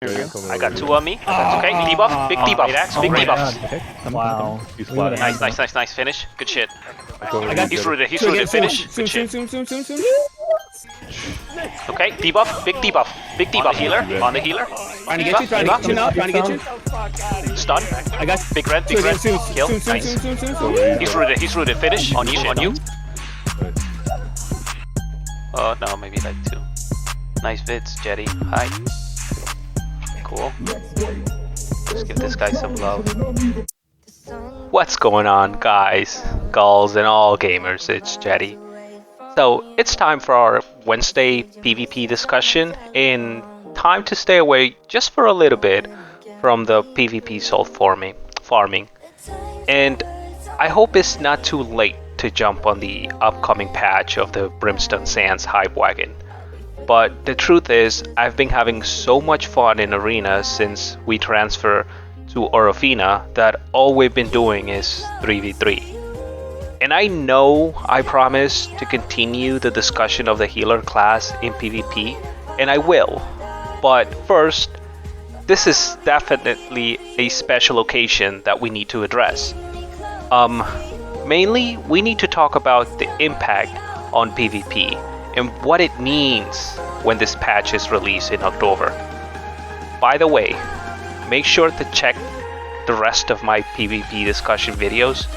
I got two on me. That's okay. Debuff. Big debuff. Axe. Big debuff. Okay. Wow. Nice. Finish. Good shit. I got He's rooted. Finish. Good shit. Soon. Okay. Debuff. Big debuff. Big debuff. Healer. On the healer. Trying to get you. Trying to get you. Stun. I got Big red. Kill. Nice. He's rooted. Finish. On you. Oh no, maybe like two. Nice vids, Jetty. Hi. Cool. Let's give this guy some love. What's going on, guys, gulls, and all gamers? It's Jetty. So it's time for our Wednesday PvP discussion, and time to stay away just for a little bit from the PvP salt farming. And I hope it's not too late to jump on the upcoming patch of the Brimstone Sands hype wagon. But the truth is, I've been having so much fun in Arena since we transfer to Orofina that all we've been doing is 3v3. And I know I promised to continue the discussion of the healer class in PvP, and I will. But first, this is definitely a special occasion that we need to address. Mainly, we need to talk about the impact on PvP and what it means when this patch is released in October. By the way, make sure to check the rest of my PvP discussion videos,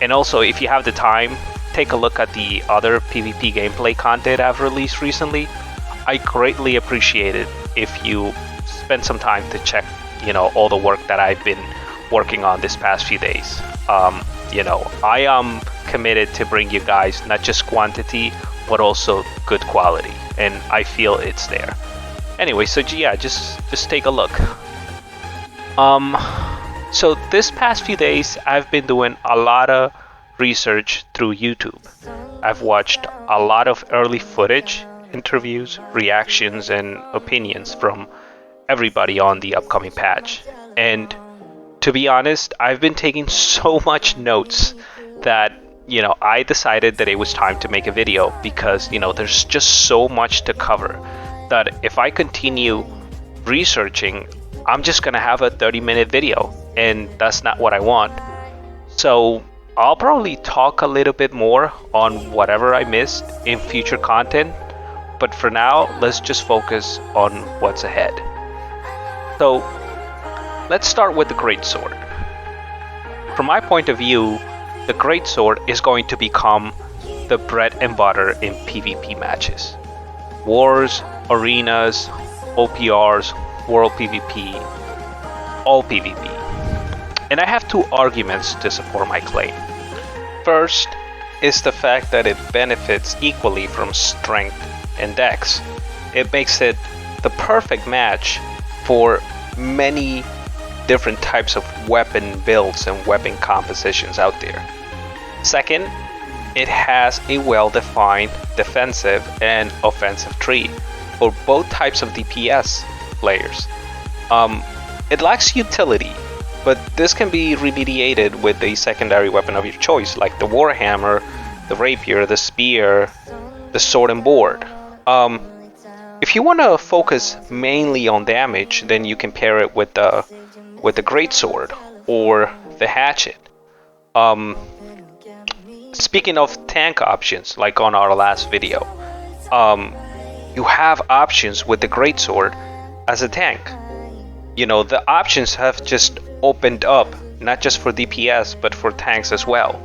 and also if you have the time, take a look at the other PvP gameplay content I've released recently. I greatly appreciate it if you spend some time to check, all the work that I've been working on this past few days. I am committed to bring you guys not just quantity, but also good quality, and I feel it's there. Anyway, so yeah, just take a look. So this past few days, I've been doing a lot of research through YouTube. I've watched a lot of early footage, interviews, reactions, and opinions from everybody on the upcoming patch. And to be honest, I've been taking so much notes that I decided that it was time to make a video because, there's just so much to cover that if I continue researching, I'm just going to have a 30-minute video, and that's not what I want. So I'll probably talk a little bit more on whatever I missed in future content, but for now, let's just focus on what's ahead. So let's start with the Greatsword. From my point of view, the Greatsword is going to become the bread and butter in PvP matches. Wars, arenas, OPRs, World PvP, all PvP. And I have two arguments to support my claim. First is the fact that it benefits equally from strength and dex. It makes it the perfect match for many different types of weapon builds and weapon compositions out there. Second, it has a well-defined defensive and offensive tree for both types of DPS players. It lacks utility, but this can be remediated with a secondary weapon of your choice, like the Warhammer, the Rapier, the Spear, the Sword and Board. If you want to focus mainly on damage, then you can pair it with the Greatsword or the Hatchet. Speaking of tank options, like on our last video, you have options with the Greatsword as a tank. The options have just opened up, not just for DPS, but for tanks as well.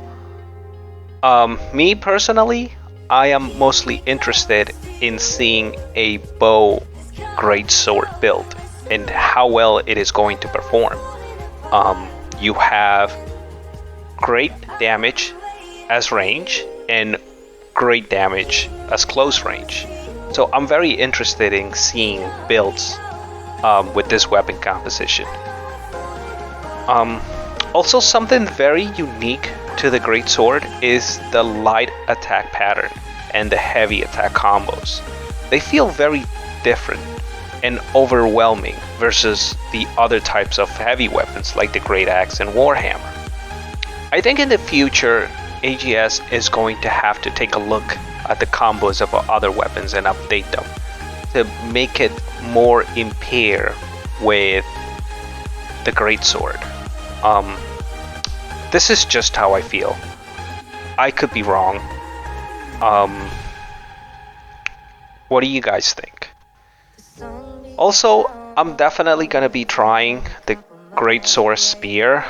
Me personally, I am mostly interested in seeing a bow Greatsword build and how well it is going to perform. You have great damage as range and great damage as close range. So I'm very interested in seeing builds with this weapon composition. Also, something very unique to the Greatsword is the light attack pattern and the heavy attack combos. They feel very different and overwhelming versus the other types of heavy weapons like the Great Axe and Warhammer. I think in the future, AGS is going to have to take a look at the combos of other weapons and update them to make it more in pair with the Greatsword. This is just how I feel. I could be wrong. What do you guys think? Also, I'm definitely gonna be trying the Greatsword Spear,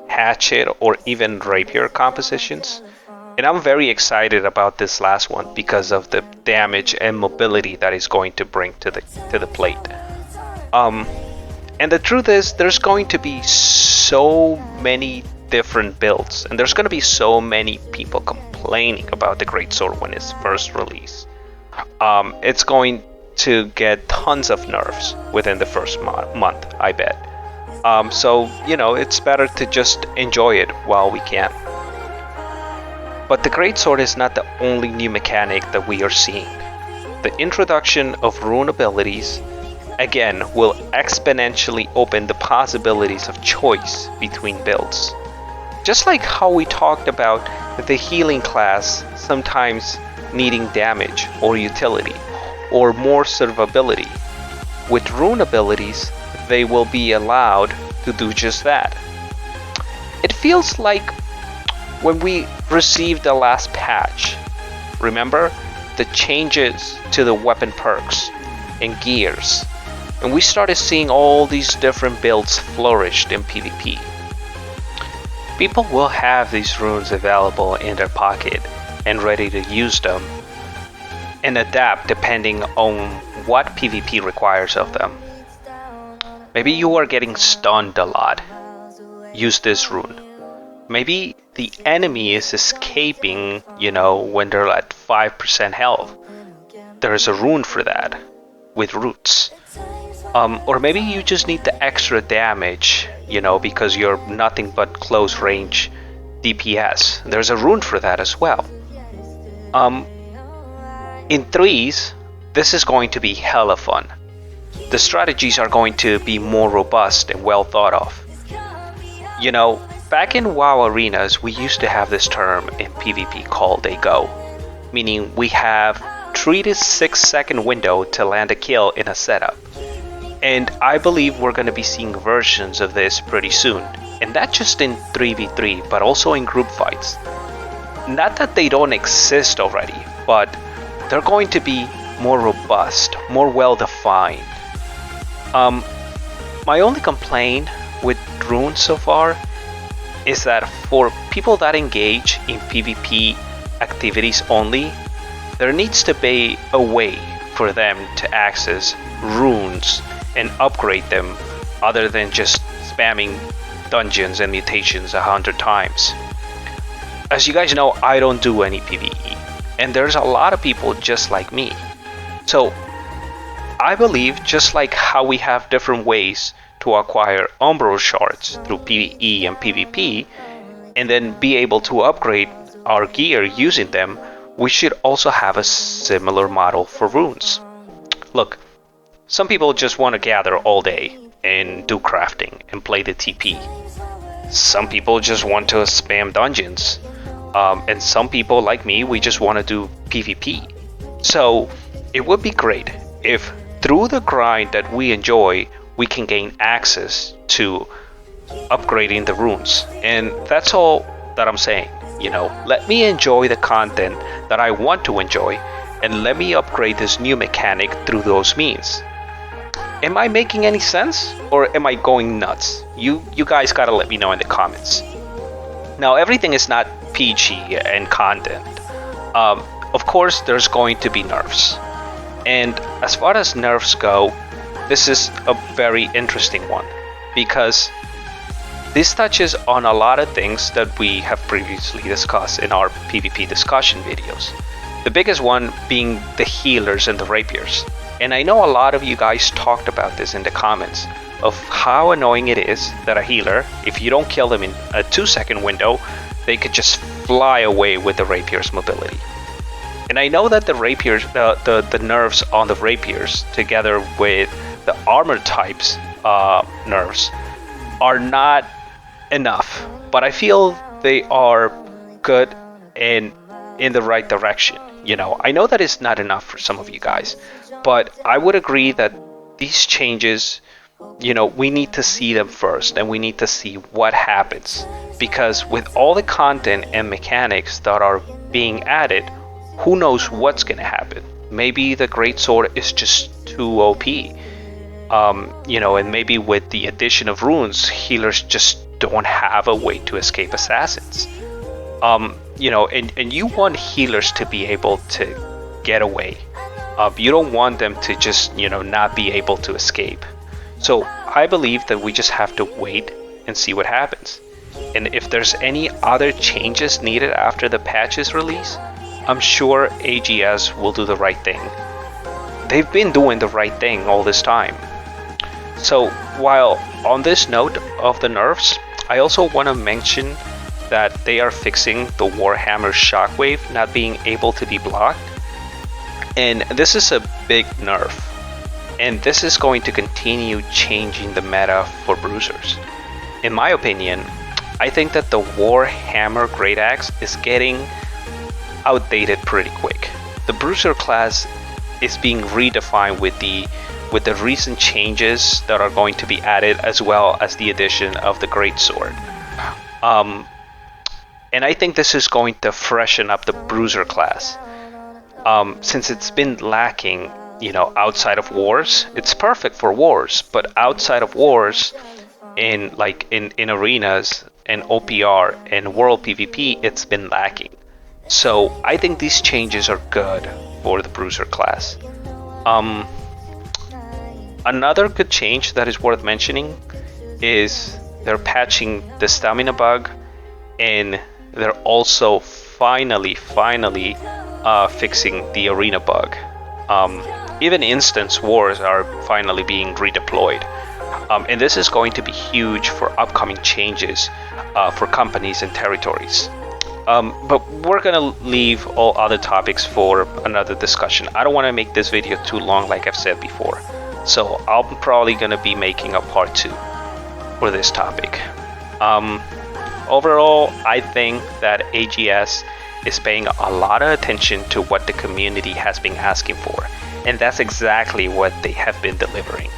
Hatchet, or even Rapier compositions. And I'm very excited about this last one because of the damage and mobility that is going to bring to the plate. And the truth is, there's going to be so many different builds, and there's going to be so many people complaining about the Greatsword when it's first released. It's going to get tons of nerfs within the first month, I bet. So, you know, it's better to just enjoy it while we can. But the Greatsword is not the only new mechanic that we are seeing. The introduction of Rune Abilities, again, will exponentially open the possibilities of choice between builds. Just like how we talked about the healing class sometimes needing damage or utility, or more survivability. With Rune Abilities, they will be allowed to do just that. It feels like when we received the last patch, remember the changes to the weapon perks and gears, and we started seeing all these different builds flourished in PvP. People will have these runes available in their pocket and ready to use them and adapt depending on what PvP requires of them. Maybe you are getting stunned a lot. Use this rune. Maybe the enemy is escaping, you know, when they're at 5% health. There's a rune for that, with roots. Or maybe you just need the extra damage, you know, because you're nothing but close range DPS. There's a rune for that as well. In threes, this is going to be hella fun. The strategies are going to be more robust and well thought of. You know, back in WoW arenas, we used to have this term in PvP called a go, meaning we have 3 to 6 second window to land a kill in a setup. And I believe we're going to be seeing versions of this pretty soon, and not just in 3v3, but also in group fights. Not that they don't exist already, but they're going to be more robust, more well defined. My only complaint with runes so far is that for people that engage in PvP activities only, there needs to be a way for them to access runes and upgrade them other than just spamming dungeons and mutations 100 times. As you guys know, I don't do any PvE, and there's a lot of people just like me. So I believe just like how we have different ways to acquire Umbral shards through PvE and PvP, and then be able to upgrade our gear using them, we should also have a similar model for runes. Look, some people just want to gather all day and do crafting and play the TP. Some people just want to spam dungeons. And some people like me, we just want to do PvP. So it would be great if through the grind that we enjoy, we can gain access to upgrading the runes. And that's all that I'm saying. You know, let me enjoy the content that I want to enjoy, and let me upgrade this new mechanic through those means. Am I making any sense, or am I going nuts? You guys gotta let me know in the comments. Now, everything is not PG and content. Of course, there's going to be nerfs. And as far as nerfs go, this is a very interesting one, because this touches on a lot of things that we have previously discussed in our PvP discussion videos. The biggest one being the healers and the rapiers. And I know a lot of you guys talked about this in the comments of how annoying it is that a healer, if you don't kill them in a 2-second window, they could just fly away with the rapier's mobility. And I know that the rapiers, the nerfs on the rapiers, together with the armor types nerfs, are not enough, but I feel they are good and in the right direction. You know, I know that it's not enough for some of you guys, but I would agree that these changes we need to see them first, and we need to see what happens. Because with all the content and mechanics that are being added, who knows what's going to happen? Maybe the Great Sword is just too OP. And maybe with the addition of runes, healers just don't have a way to escape assassins. And you want healers to be able to get away. You don't want them to just, not be able to escape. So I believe that we just have to wait and see what happens. And if there's any other changes needed after the patch's release, I'm sure AGS will do the right thing. They've been doing the right thing all this time. So while on this note of the nerfs, I also want to mention that they are fixing the Warhammer Shockwave not being able to be blocked. And this is a big nerf. And this is going to continue changing the meta for Bruisers. In my opinion, I think that the Warhammer Great Axe is getting outdated pretty quick. The Bruiser class is being redefined with the recent changes that are going to be added, as well as the addition of the Great Sword. And I think this is going to freshen up the Bruiser class. Since it's been lacking, outside of wars. It's perfect for wars, but outside of wars, in arenas and OPR and world PvP, it's been lacking. So I think these changes are good for the Bruiser class. Another good change that is worth mentioning is they're patching the stamina bug, and they're also finally fixing the arena bug. Even instance wars are finally being redeployed. And this is going to be huge for upcoming changes for companies and territories. But we're gonna leave all other topics for another discussion. I don't want to make this video too long, like I've said before. So I'm probably gonna be making a part 2 for this topic. Overall, I think that AGS is paying a lot of attention to what the community has been asking for, and that's exactly what they have been delivering.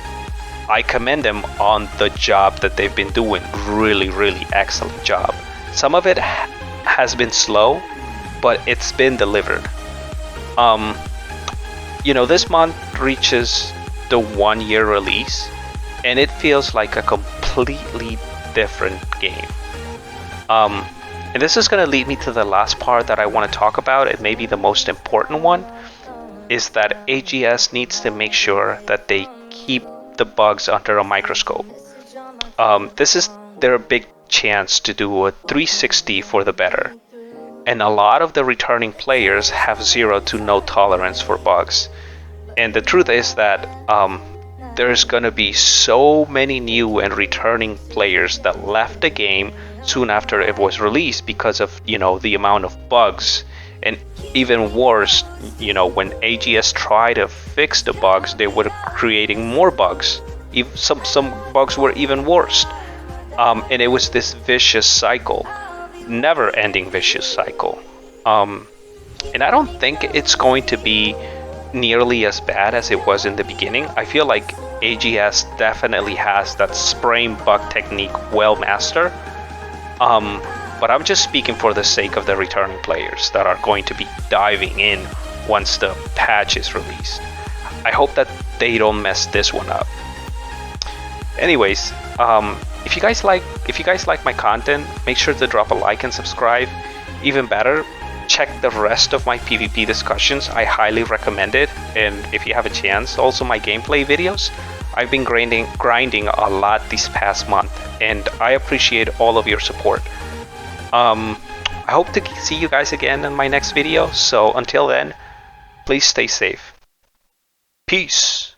I commend them on the job that they've been doing. Really excellent job. Some of it has been slow, but it's been delivered. This month reaches the 1-year release, and it feels like a completely different game. And this is going to lead me to the last part that I want to talk about, and maybe the most important one, is that AGS needs to make sure that they keep the bugs under a microscope. This is their big chance to do a 360 for the better. And a lot of the returning players have 0 to no tolerance for bugs. And the truth is that there's gonna be so many new and returning players that left the game soon after it was released because of the amount of bugs. And even worse, when AGS tried to fix the bugs, they were creating more bugs. Some bugs were even worse. And it was this vicious cycle, never-ending vicious cycle. And I don't think it's going to be nearly as bad as it was in the beginning. I feel like AGS definitely has that spraying bug technique well mastered. But I'm just speaking for the sake of the returning players that are going to be diving in once the patch is released. I hope that they don't mess this one up. Anyways, if you guys like my content, make sure to drop a like and subscribe. Even better, check the rest of my PvP discussions. I highly recommend it. And if you have a chance, also my gameplay videos. I've been grinding a lot this past month, and I appreciate all of your support. I hope to see you guys again in my next video. So until then, please stay safe. Peace.